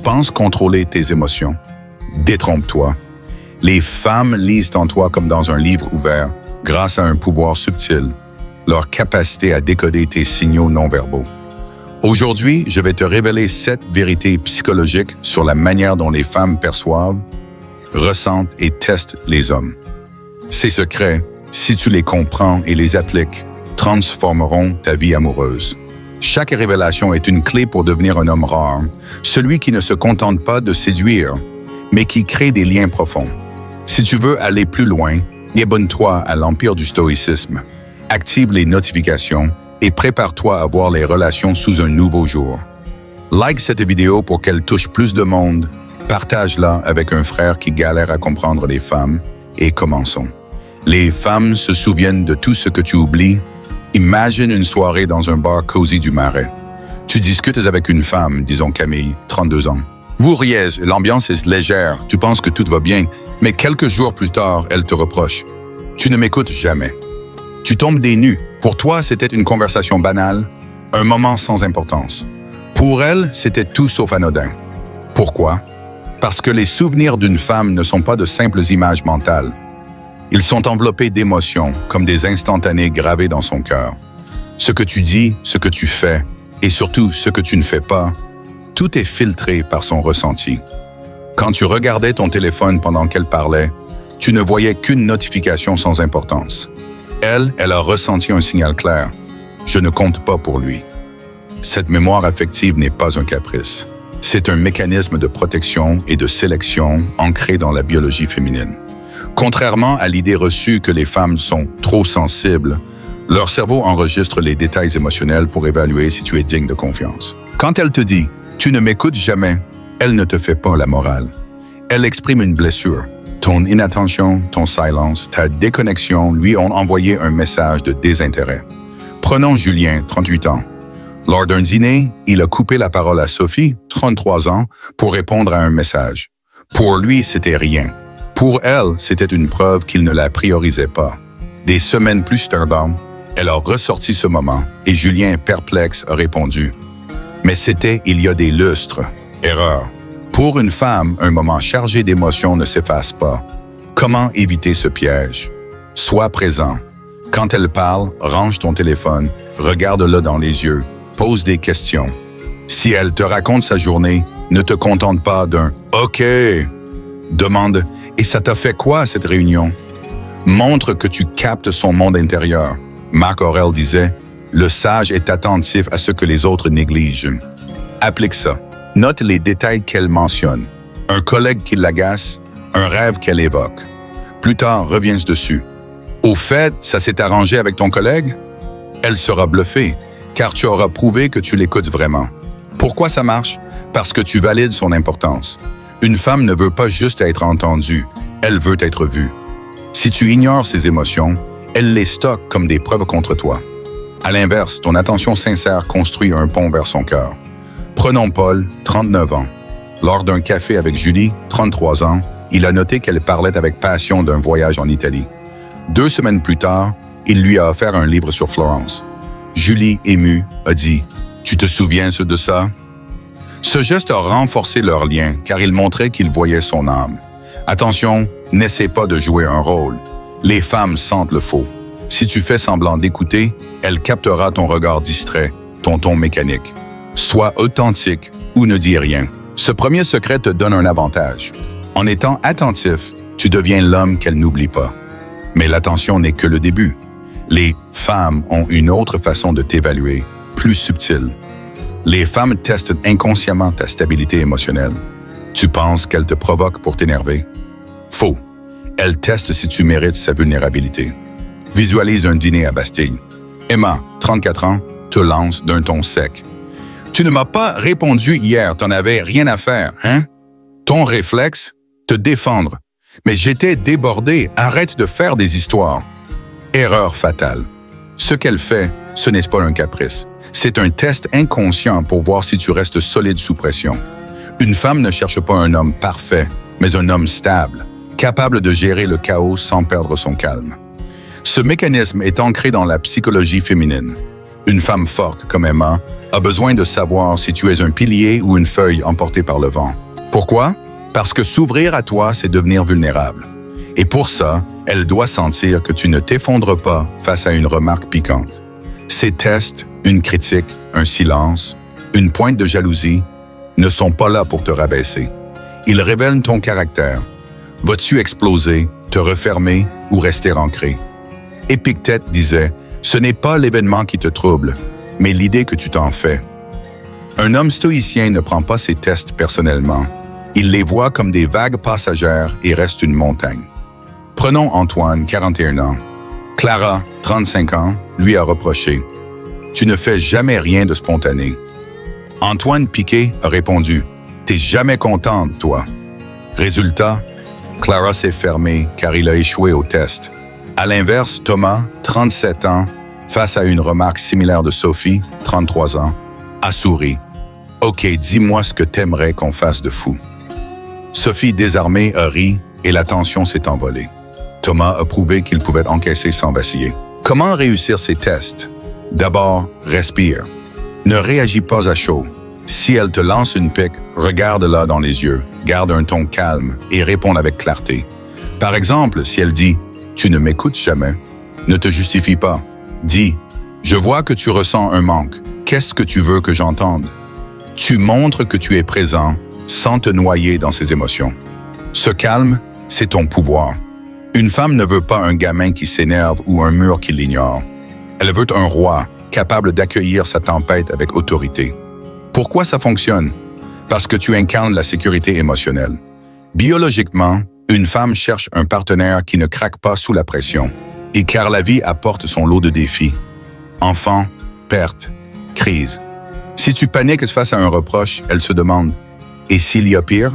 penses contrôler tes émotions? Détrompe-toi. Les femmes lisent en toi comme dans un livre ouvert, grâce à un pouvoir subtil, leur capacité à décoder tes signaux non-verbaux. Aujourd'hui, je vais te révéler 7 vérités psychologiques sur la manière dont les femmes perçoivent, ressentent et testent les hommes. Ces secrets, si tu les comprends et les appliques, transformeront ta vie amoureuse. Chaque révélation est une clé pour devenir un homme rare, celui qui ne se contente pas de séduire, mais qui crée des liens profonds. Si tu veux aller plus loin, abonne-toi à l'Empire du Stoïcisme, active les notifications et prépare-toi à voir les relations sous un nouveau jour. Like cette vidéo pour qu'elle touche plus de monde, partage-la avec un frère qui galère à comprendre les femmes et commençons. Les femmes se souviennent de tout ce que tu oublies. Imagine une soirée dans un bar cosy du Marais. Tu discutes avec une femme, disons Camille, 32 ans. Vous riez, l'ambiance est légère, tu penses que tout va bien, mais quelques jours plus tard, elle te reproche. Tu ne m'écoutes jamais. Tu tombes des nues. Pour toi, c'était une conversation banale, un moment sans importance. Pour elle, c'était tout sauf anodin. Pourquoi? Parce que les souvenirs d'une femme ne sont pas de simples images mentales. Ils sont enveloppés d'émotions, comme des instantanés gravés dans son cœur. Ce que tu dis, ce que tu fais, et surtout ce que tu ne fais pas, tout est filtré par son ressenti. Quand tu regardais ton téléphone pendant qu'elle parlait, tu ne voyais qu'une notification sans importance. Elle a ressenti un signal clair. Je ne compte pas pour lui. Cette mémoire affective n'est pas un caprice. C'est un mécanisme de protection et de sélection ancré dans la biologie féminine. Contrairement à l'idée reçue que les femmes sont trop sensibles, leur cerveau enregistre les détails émotionnels pour évaluer si tu es digne de confiance. Quand elle te dit « tu ne m'écoutes jamais », elle ne te fait pas la morale. Elle exprime une blessure. Ton inattention, ton silence, ta déconnexion lui ont envoyé un message de désintérêt. Prenons Julien, 38 ans. Lors d'un dîner, il a coupé la parole à Sophie, 33 ans, pour répondre à un message. Pour lui, c'était rien. Pour elle, c'était une preuve qu'il ne la priorisait pas. Des semaines plus tard, elle a ressorti ce moment et Julien, perplexe, a répondu. Mais c'était il y a des lustres. Erreur. Pour une femme, un moment chargé d'émotions ne s'efface pas. Comment éviter ce piège? Sois présent. Quand elle parle, range ton téléphone, regarde-la dans les yeux, pose des questions. Si elle te raconte sa journée, ne te contente pas d'un « OK ». Demande « Et ça t'a fait quoi cette réunion ?» Montre que tu captes son monde intérieur. Marc Aurèle disait « Le sage est attentif à ce que les autres négligent ». Applique ça. Note les détails qu'elle mentionne. Un collègue qui l'agace, un rêve qu'elle évoque. Plus tard, reviens dessus. Au fait, ça s'est arrangé avec ton collègue? Elle sera bluffée, car tu auras prouvé que tu l'écoutes vraiment. Pourquoi ça marche? Parce que tu valides son importance. Une femme ne veut pas juste être entendue, elle veut être vue. Si tu ignores ses émotions, elle les stocke comme des preuves contre toi. À l'inverse, ton attention sincère construit un pont vers son cœur. Prenons Paul, 39 ans. Lors d'un café avec Julie, 33 ans, il a noté qu'elle parlait avec passion d'un voyage en Italie. 2 semaines plus tard, il lui a offert un livre sur Florence. Julie, émue, a dit « Tu te souviens de ça ?» Ce geste a renforcé leur lien car il montrait qu'il voyait son âme. Attention, n'essaie pas de jouer un rôle. Les femmes sentent le faux. Si tu fais semblant d'écouter, elle captera ton regard distrait, ton ton mécanique. Sois authentique ou ne dis rien. Ce premier secret te donne un avantage. En étant attentif, tu deviens l'homme qu'elle n'oublie pas. Mais l'attention n'est que le début. Les femmes ont une autre façon de t'évaluer, plus subtile. Les femmes testent inconsciemment ta stabilité émotionnelle. Tu penses qu'elles te provoquent pour t'énerver? Faux. Elles testent si tu mérites sa vulnérabilité. Visualise un dîner à Bastille. Emma, 34 ans, te lance d'un ton sec. « Tu ne m'as pas répondu hier, t'en avais rien à faire, hein? » Ton réflexe, te défendre. « Mais j'étais débordé, arrête de faire des histoires. » Erreur fatale. Ce qu'elle fait, ce n'est pas un caprice. C'est un test inconscient pour voir si tu restes solide sous pression. Une femme ne cherche pas un homme parfait, mais un homme stable, capable de gérer le chaos sans perdre son calme. Ce mécanisme est ancré dans la psychologie féminine. Une femme forte comme Emma a besoin de savoir si tu es un pilier ou une feuille emportée par le vent. Pourquoi? Parce que s'ouvrir à toi, c'est devenir vulnérable. Et pour ça, elle doit sentir que tu ne t'effondres pas face à une remarque piquante. Ces tests, une critique, un silence, une pointe de jalousie, ne sont pas là pour te rabaisser. Ils révèlent ton caractère. Vas-tu exploser, te refermer ou rester ancré? Épictète disait, « Ce n'est pas l'événement qui te trouble, mais l'idée que tu t'en fais. » Un homme stoïcien ne prend pas ses tests personnellement. Il les voit comme des vagues passagères et reste une montagne. Prenons Antoine, 41 ans. Clara, 35 ans, lui a reproché, « Tu ne fais jamais rien de spontané. » Antoine Piquet a répondu, « T'es jamais contente, toi. » Résultat, Clara s'est fermée car il a échoué au test. À l'inverse, Thomas, 37 ans, face à une remarque similaire de Sophie, 33 ans, a souri. « Ok, dis-moi ce que t'aimerais qu'on fasse de fou. » Sophie, désarmée, a ri et la tension s'est envolée. Thomas a prouvé qu'il pouvait encaisser sans vaciller. Comment réussir ces tests? D'abord, respire. Ne réagis pas à chaud. Si elle te lance une pique, regarde-la dans les yeux, garde un ton calme et réponds avec clarté. Par exemple, si elle dit « Tu ne m'écoutes jamais », ne te justifie pas. Dis « Je vois que tu ressens un manque. Qu'est-ce que tu veux que j'entende ?» Tu montres que tu es présent sans te noyer dans ses émotions. Ce calme, c'est ton pouvoir. Une femme ne veut pas un gamin qui s'énerve ou un mur qui l'ignore. Elle veut un roi capable d'accueillir sa tempête avec autorité. Pourquoi ça fonctionne? Parce que tu incarnes la sécurité émotionnelle. Biologiquement, une femme cherche un partenaire qui ne craque pas sous la pression. Et car la vie apporte son lot de défis. Enfants, pertes, crises. Si tu paniques face à un reproche, elle se demande « Et s'il y a pire ?»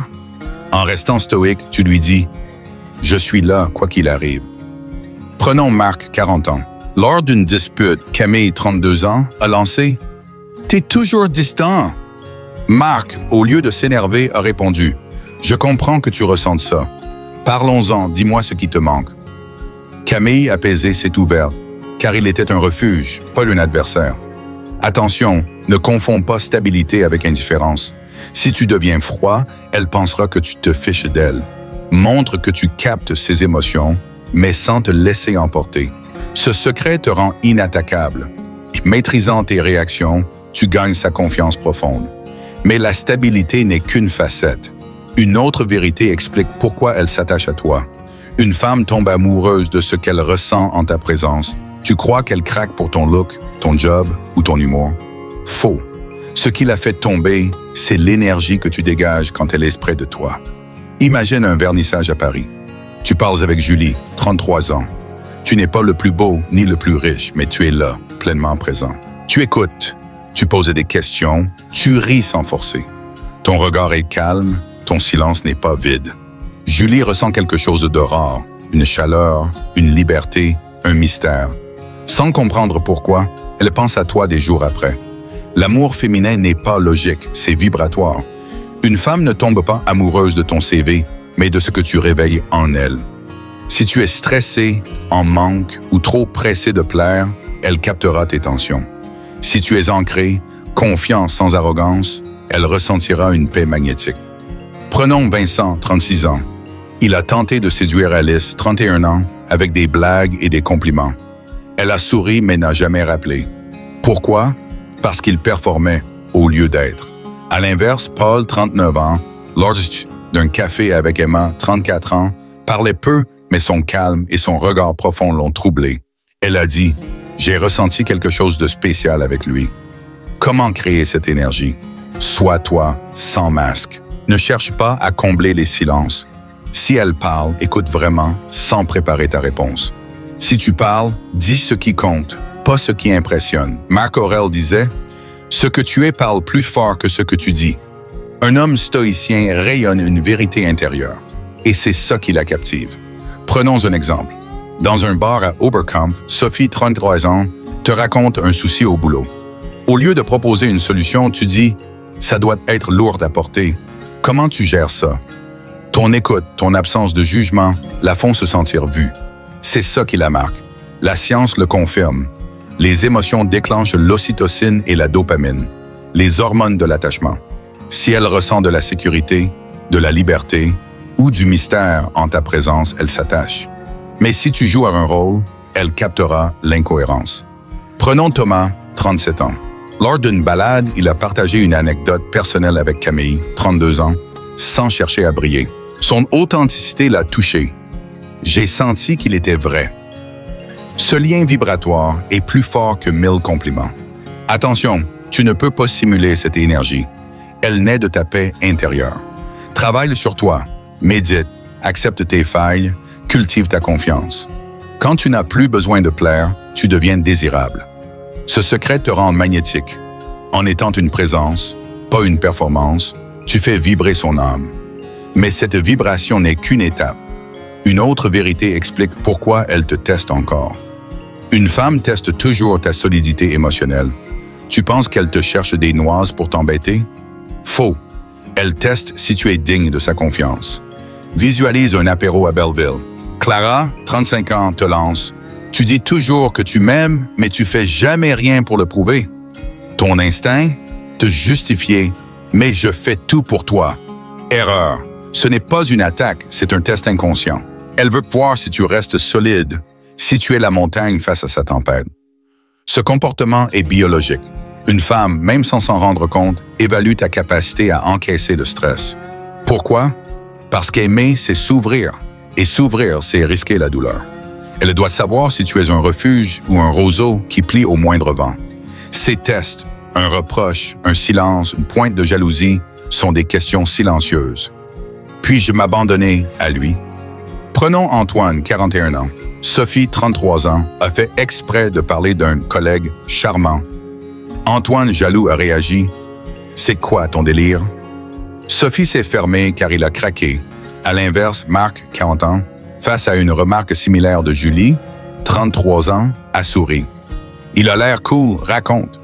En restant stoïque, tu lui dis « Je suis là, quoi qu'il arrive. » Prenons Marc, 40 ans. Lors d'une dispute, Camille, 32 ans, a lancé « T'es toujours distant !» Marc, au lieu de s'énerver, a répondu « Je comprends que tu ressentes ça. Parlons-en, dis-moi ce qui te manque. » Camille, apaisée, s'est ouverte, car il était un refuge, pas un adversaire. Attention, ne confonds pas stabilité avec indifférence. Si tu deviens froid, elle pensera que tu te fiches d'elle. Montre que tu captes ses émotions, mais sans te laisser emporter. Ce secret te rend inattaquable. Maîtrisant tes réactions, tu gagnes sa confiance profonde. Mais la stabilité n'est qu'une facette. Une autre vérité explique pourquoi elle s'attache à toi. Une femme tombe amoureuse de ce qu'elle ressent en ta présence. Tu crois qu'elle craque pour ton look, ton job ou ton humour? Faux. Ce qui la fait tomber, c'est l'énergie que tu dégages quand elle est près de toi. Imagine un vernissage à Paris. Tu parles avec Julie, 33 ans. Tu n'es pas le plus beau ni le plus riche, mais tu es là, pleinement présent. Tu écoutes, tu poses des questions, tu ris sans forcer. Ton regard est calme, ton silence n'est pas vide. Julie ressent quelque chose de rare, une chaleur, une liberté, un mystère. Sans comprendre pourquoi, elle pense à toi des jours après. L'amour féminin n'est pas logique, c'est vibratoire. Une femme ne tombe pas amoureuse de ton CV, mais de ce que tu réveilles en elle. Si tu es stressé, en manque ou trop pressé de plaire, elle captera tes tensions. Si tu es ancré, confiant sans arrogance, elle ressentira une paix magnétique. Prenons Vincent, 36 ans. Il a tenté de séduire Alice, 31 ans, avec des blagues et des compliments. Elle a souri mais n'a jamais rappelé. Pourquoi? Parce qu'il performait au lieu d'être. À l'inverse, Paul, 39 ans, lors d'un café avec Emma, 34 ans, parlait peu, mais son calme et son regard profond l'ont troublé. Elle a dit « J'ai ressenti quelque chose de spécial avec lui. » Comment créer cette énergie? Sois toi, sans masque. Ne cherche pas à combler les silences. Si elle parle, écoute vraiment, sans préparer ta réponse. Si tu parles, dis ce qui compte, pas ce qui impressionne. Marc Aurèle disait « Ce que tu es parle plus fort que ce que tu dis. » Un homme stoïcien rayonne une vérité intérieure. Et c'est ça qui la captive. Prenons un exemple. Dans un bar à Oberkampf, Sophie, 33 ans, te raconte un souci au boulot. Au lieu de proposer une solution, tu dis « Ça doit être lourd à porter. Comment tu gères ça? » Ton écoute, ton absence de jugement la font se sentir vue. C'est ça qui la marque. La science le confirme. Les émotions déclenchent l'ocytocine et la dopamine. les hormones de l'attachement. Si elle ressent de la sécurité, de la liberté ou du mystère en ta présence, elle s'attache. Mais si tu joues un rôle, elle captera l'incohérence. Prenons Thomas, 37 ans. Lors d'une balade, il a partagé une anecdote personnelle avec Camille, 32 ans, sans chercher à briller. Son authenticité l'a touché. J'ai senti qu'il était vrai. Ce lien vibratoire est plus fort que 1000 compliments. Attention, tu ne peux pas simuler cette énergie. Elle naît de ta paix intérieure. Travaille sur toi, médite, accepte tes failles, cultive ta confiance. Quand tu n'as plus besoin de plaire, tu deviens désirable. Ce secret te rend magnétique. En étant une présence, pas une performance, tu fais vibrer son âme. Mais cette vibration n'est qu'une étape. Une autre vérité explique pourquoi elle te teste encore. Une femme teste toujours ta solidité émotionnelle. Tu penses qu'elle te cherche des noises pour t'embêter? Faux. Elle teste si tu es digne de sa confiance. Visualise un apéro à Belleville. Clara, 35 ans, te lance. Tu dis toujours que tu m'aimes, mais tu fais jamais rien pour le prouver. Ton instinct? Te justifier. Mais je fais tout pour toi. Erreur. Ce n'est pas une attaque, c'est un test inconscient. Elle veut voir si tu restes solide, si tu es la montagne face à sa tempête. Ce comportement est biologique. Une femme, même sans s'en rendre compte, évalue ta capacité à encaisser le stress. Pourquoi? Parce qu'aimer, c'est s'ouvrir. Et s'ouvrir, c'est risquer la douleur. Elle doit savoir si tu es un refuge ou un roseau qui plie au moindre vent. Ces tests, un reproche, un silence, une pointe de jalousie, sont des questions silencieuses. Puis-je m'abandonner à lui? Prenons Antoine, 41 ans. Sophie, 33 ans, a fait exprès de parler d'un collègue charmant. Antoine, jaloux, a réagi. « C'est quoi ton délire? » Sophie s'est fermée car il a craqué. À l'inverse, Marc, 40 ans, face à une remarque similaire de Julie, 33 ans, a souri. « Il a l'air cool, raconte. »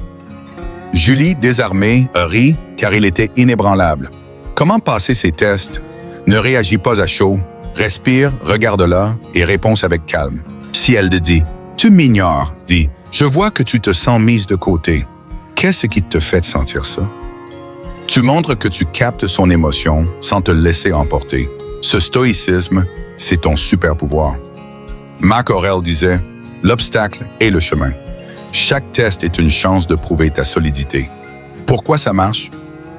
Julie, désarmée, a ri car il était inébranlable. Comment passer ces tests? Ne réagis pas à chaud. Respire, regarde-la et réponds avec calme. Si elle te dit « Tu m'ignores », dis « Je vois que tu te sens mise de côté. Qu'est-ce qui te fait sentir ça? » Tu montres que tu captes son émotion sans te laisser emporter. Ce stoïcisme, c'est ton super pouvoir. Marc Aurèle disait « L'obstacle est le chemin. » Chaque test est une chance de prouver ta solidité. Pourquoi ça marche?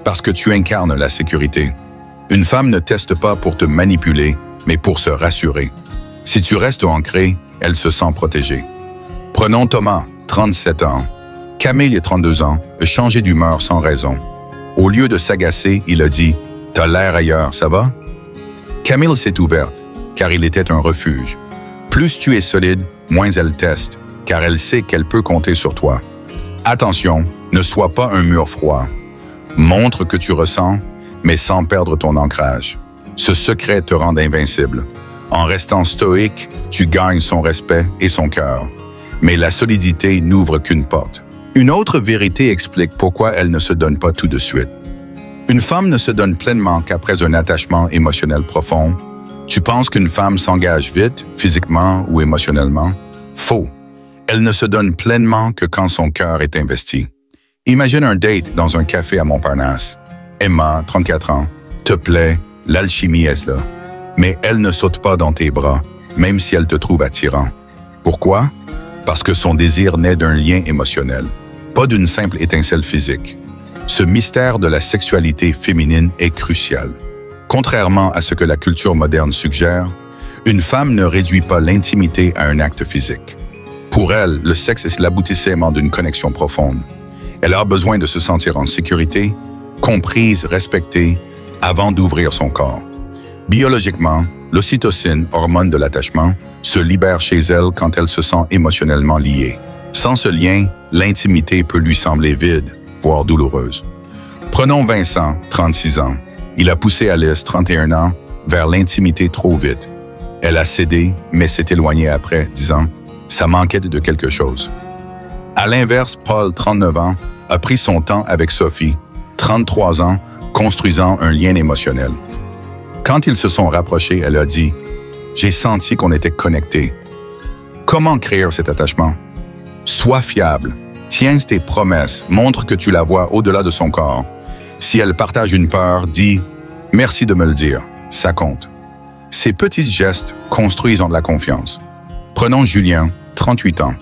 Parce que tu incarnes la sécurité. Une femme ne teste pas pour te manipuler, mais pour se rassurer. Si tu restes ancré, elle se sent protégée. Prenons Thomas, 37 ans. Camille, 32 ans, a changé d'humeur sans raison. Au lieu de s'agacer, il a dit « T'as l'air ailleurs, ça va? » Camille s'est ouverte, car il était un refuge. Plus tu es solide, moins elle teste, car elle sait qu'elle peut compter sur toi. Attention, ne sois pas un mur froid. Montre que tu ressens, mais sans perdre ton ancrage. Ce secret te rend invincible. En restant stoïque, tu gagnes son respect et son cœur. Mais la solidité n'ouvre qu'une porte. Une autre vérité explique pourquoi elle ne se donne pas tout de suite. Une femme ne se donne pleinement qu'après un attachement émotionnel profond. Tu penses qu'une femme s'engage vite, physiquement ou émotionnellement? Faux. Elle ne se donne pleinement que quand son cœur est investi. Imagine un date dans un café à Montparnasse. Emma, 34 ans, te plaît, l'alchimie est là. Mais elle ne saute pas dans tes bras, même si elle te trouve attirant. Pourquoi? Parce que son désir naît d'un lien émotionnel, pas d'une simple étincelle physique. Ce mystère de la sexualité féminine est crucial. Contrairement à ce que la culture moderne suggère, une femme ne réduit pas l'intimité à un acte physique. Pour elle, le sexe est l'aboutissement d'une connexion profonde. Elle a besoin de se sentir en sécurité, comprise, respectée, avant d'ouvrir son corps. Biologiquement, l'ocytocine, hormone de l'attachement, se libère chez elle quand elle se sent émotionnellement liée. Sans ce lien, l'intimité peut lui sembler vide, voire douloureuse. Prenons Vincent, 36 ans. Il a poussé Alice, 31 ans, vers l'intimité trop vite. Elle a cédé, mais s'est éloignée après, disant « ça manquait de quelque chose ». À l'inverse, Paul, 39 ans, a pris son temps avec Sophie, 33 ans, construisant un lien émotionnel. Quand ils se sont rapprochés, elle a dit « J'ai senti qu'on était connectés ». Comment créer cet attachement? Sois fiable, Tiens tes promesses, montre que tu la vois au-delà de son corps. Si elle partage une peur, dis « Merci de me le dire », ça compte. Ces petits gestes construisent de la confiance. Prenons Julien, 38 ans.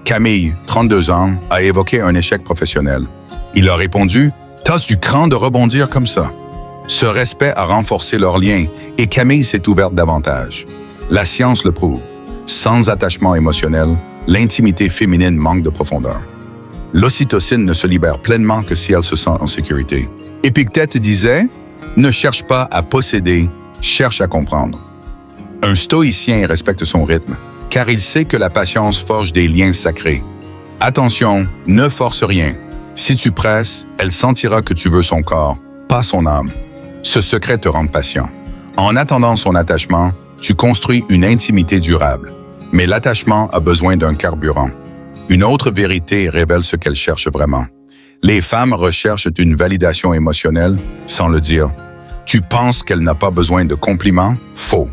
Camille, 32 ans, a évoqué un échec professionnel. Il a répondu « T'as du cran de rebondir comme ça ». Ce respect a renforcé leur lien et Camille s'est ouverte davantage. La science le prouve. Sans attachement émotionnel, l'intimité féminine manque de profondeur. L'ocytocine ne se libère pleinement que si elle se sent en sécurité. Épictète disait « Ne cherche pas à posséder, cherche à comprendre ». Un stoïcien respecte son rythme, car il sait que la patience forge des liens sacrés. Attention, ne force rien. Si tu presses, elle sentira que tu veux son corps, pas son âme. Ce secret te rend patient. En attendant son attachement, tu construis une intimité durable. Mais l'attachement a besoin d'un carburant. Une autre vérité révèle ce qu'elle cherche vraiment. Les femmes recherchent une validation émotionnelle sans le dire. Tu penses qu'elle n'a pas besoin de compliments? Faux.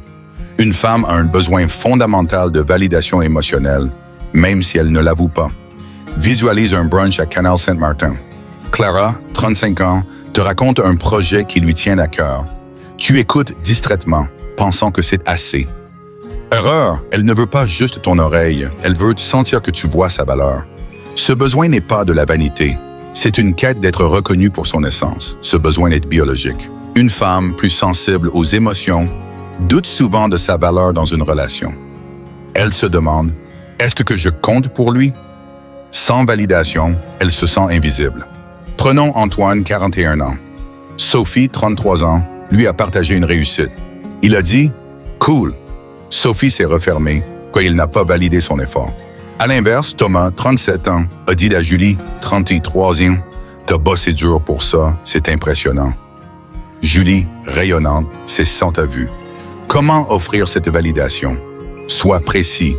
Une femme a un besoin fondamental de validation émotionnelle, même si elle ne l'avoue pas. Visualise un brunch à Canal Saint-Martin. Clara, 35 ans, te raconte un projet qui lui tient à cœur. Tu écoutes distraitement, pensant que c'est assez. Erreur, elle ne veut pas juste ton oreille, elle veut sentir que tu vois sa valeur. Ce besoin n'est pas de la vanité, c'est une quête d'être reconnue pour son essence. Ce besoin est biologique. Une femme plus sensible aux émotions doute souvent de sa valeur dans une relation. Elle se demande, est-ce que je compte pour lui? Sans validation, elle se sent invisible. Prenons Antoine, 41 ans. Sophie, 33 ans, lui a partagé une réussite. Il a dit « Cool ». Sophie s'est refermée, car il n'a pas validé son effort. À l'inverse, Thomas, 37 ans, a dit à Julie, 33 ans, « T'as bossé dur pour ça, c'est impressionnant ». Julie, rayonnante, c'est sans ta vue. Comment offrir cette validation? Sois précis.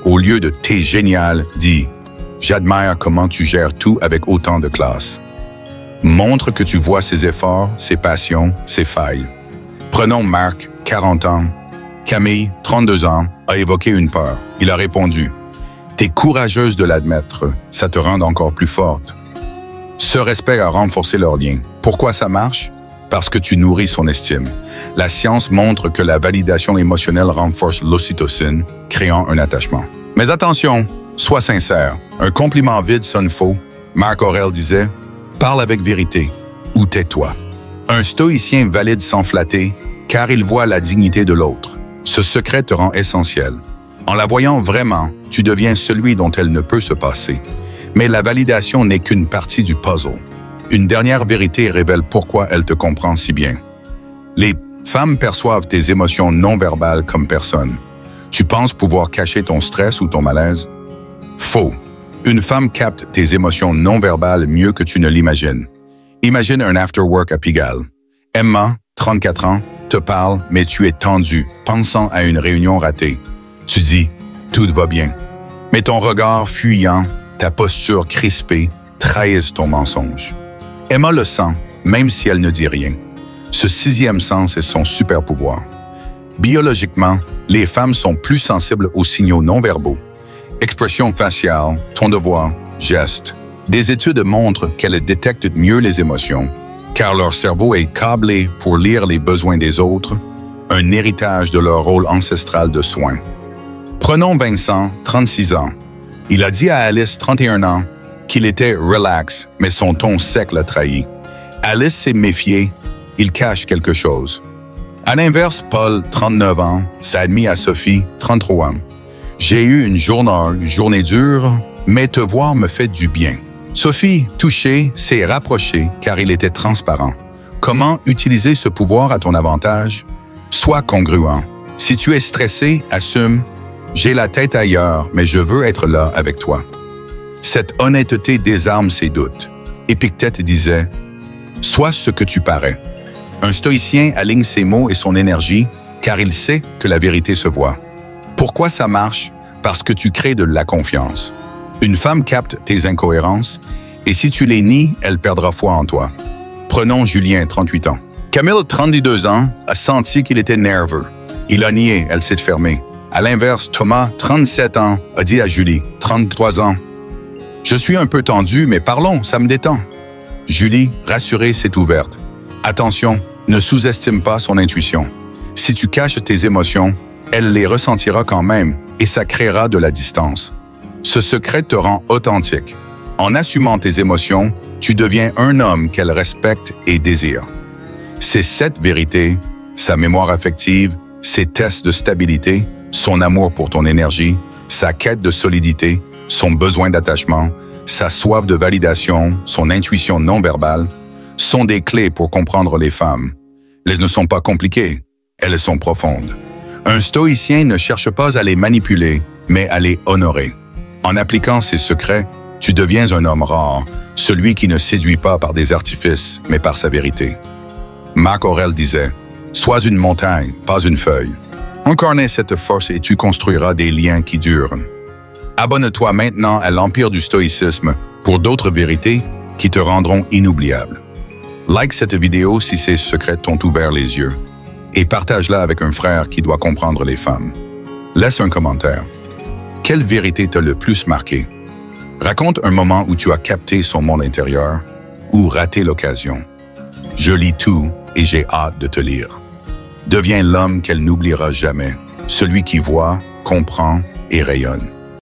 Au lieu de « T'es génial », dis « J'admire comment tu gères tout avec autant de classe ». Montre que tu vois ses efforts, ses passions, ses failles. Prenons Marc, 40 ans. Camille, 32 ans, a évoqué une peur. Il a répondu « T'es courageuse de l'admettre, ça te rend encore plus forte ». Ce respect a renforcé leur lien. Pourquoi ça marche? Parce que tu nourris son estime. La science montre que la validation émotionnelle renforce l'ocytocine, créant un attachement. Mais attention, sois sincère. Un compliment vide sonne faux. Marc Aurèle disait « Parle avec vérité ou tais-toi ». Un stoïcien valide sans flatter, car il voit la dignité de l'autre. Ce secret te rend essentiel. En la voyant vraiment, tu deviens celui dont elle ne peut se passer. Mais la validation n'est qu'une partie du puzzle. Une dernière vérité révèle pourquoi elle te comprend si bien. Les femmes perçoivent tes émotions non verbales comme personne. Tu penses pouvoir cacher ton stress ou ton malaise? Faux. Une femme capte tes émotions non verbales mieux que tu ne l'imagines. Imagine un after-work à Pigalle. Emma, 34 ans, te parle, mais tu es tendu, pensant à une réunion ratée. Tu dis « Tout va bien ». Mais ton regard fuyant, ta posture crispée, trahissent ton mensonge. Emma le sent, même si elle ne dit rien. Ce sixième sens est son super pouvoir. Biologiquement, les femmes sont plus sensibles aux signaux non-verbaux. Expression faciale, ton de voix, gestes. Des études montrent qu'elles détectent mieux les émotions, car leur cerveau est câblé pour lire les besoins des autres, un héritage de leur rôle ancestral de soins. Prenons Vincent, 36 ans. Il a dit à Alice, 31 ans, qu'il était relax, mais son ton sec l'a trahi. Alice s'est méfiée, il cache quelque chose. À l'inverse, Paul, 39 ans, s'est admis à Sophie, 33 ans. J'ai eu une journée dure, mais te voir me fait du bien. Sophie, touchée, s'est rapprochée car il était transparent. Comment utiliser ce pouvoir à ton avantage? Sois congruent. Si tu es stressé, assume « J'ai la tête ailleurs, mais je veux être là avec toi ». Cette honnêteté désarme ses doutes. Épictète disait « Sois ce que tu parais ». Un stoïcien aligne ses mots et son énergie car il sait que la vérité se voit. Pourquoi ça marche? Parce que tu crées de la confiance. Une femme capte tes incohérences et si tu les nies, elle perdra foi en toi. Prenons Julien, 38 ans. Camille, 32 ans, a senti qu'il était nerveux. Il a nié, elle s'est fermée. À l'inverse, Thomas, 37 ans, a dit à Julie, 33 ans, « Je suis un peu tendu, mais parlons, ça me détend. Julie, rassurée, s'est ouverte. Attention, ne sous-estime pas son intuition. Si tu caches tes émotions, elle les ressentira quand même et ça créera de la distance. Ce secret te rend authentique. En assumant tes émotions, tu deviens un homme qu'elle respecte et désire. C'est cette vérité, sa mémoire affective, ses tests de stabilité, son amour pour ton énergie, sa quête de solidité, son besoin d'attachement, sa soif de validation, son intuition non verbale, sont des clés pour comprendre les femmes. Elles ne sont pas compliquées, elles sont profondes. Un stoïcien ne cherche pas à les manipuler, mais à les honorer. En appliquant ces secrets, tu deviens un homme rare, celui qui ne séduit pas par des artifices, mais par sa vérité. Marc Aurèle disait « Sois une montagne, pas une feuille. Incarne cette force et tu construiras des liens qui durent. » Abonne-toi maintenant à l'Empire du Stoïcisme pour d'autres vérités qui te rendront inoubliable. Like cette vidéo si ces secrets t'ont ouvert les yeux et partage-la avec un frère qui doit comprendre les femmes. Laisse un commentaire. Quelle vérité t'a le plus marqué? Raconte un moment où tu as capté son monde intérieur ou raté l'occasion. Je lis tout et j'ai hâte de te lire. Deviens l'homme qu'elle n'oubliera jamais, celui qui voit, comprend et rayonne.